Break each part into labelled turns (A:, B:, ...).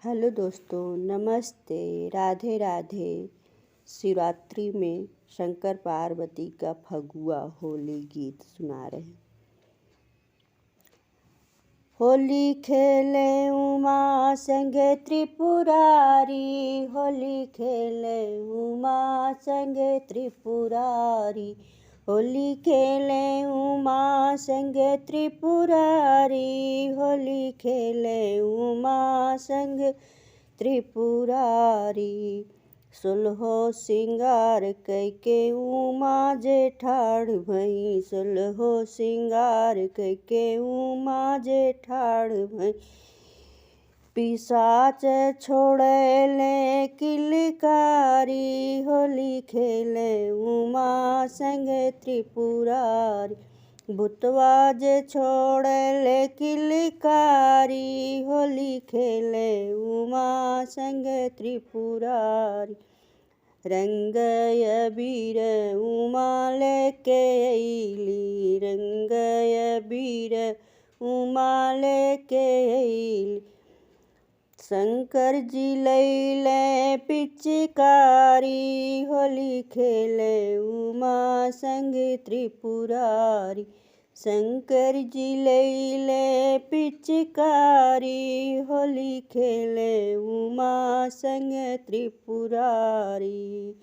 A: Hello दोस्तों, नमस्ते, राधे राधे। शिवरात्रि में शंकर पार्वती का फगुआ होली गीत सुना रहे हैं। होली खेले उमा संग त्रिपुरारी, होली खेले उमा संग त्रिपुरारी, होली खेले उमा संग त्रिपुरारी, होली खेले उमा संग त्रिपुरारी। सुलहो सिंगार कैके उमा जेठाड़ भई, सुलहो सिंगार कैके उमा जेठाड़ भई, पिशाच छोड़ले किलकारी, होली खेले उमा संग त्रिपुरारी, भूतवा जे छोड़ले किलकारी, होली खेले उमा संग त्रिपुरारी। रंग अबीर उमा लेके अइली, रंग अबीर उमा लेके अइली, शंकर जी लैले पिचकारी, होली खेले उमा संग त्रिपुरारी, शंकर जी लैले पिचकारी, होली खेले उमा संग त्रिपुरारी।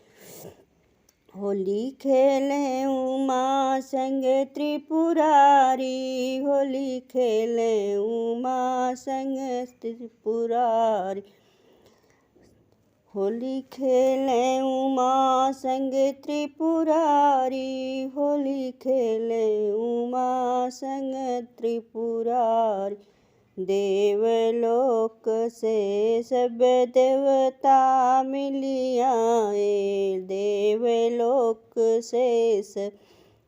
A: होली खेले उमा संग त्रिपुरारी, होली खेले उमा संग त्रिपुरारी, होली खेले उमा संग त्रिपुरारी, होली खेले उमा संग त्रिपुरारी। देवलोक से सब देवता मिली आए, देवलोक से सब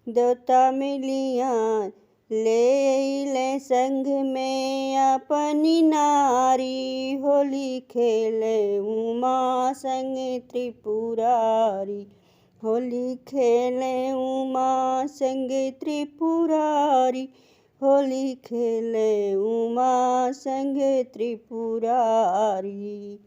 A: देवता मिली आए, ले संग में अपनी नारी, होली खेले उमा संग त्रिपुरारी, होली खेले उमा संग त्रिपुरारी, होली खेले उमा संग त्रिपुरारी।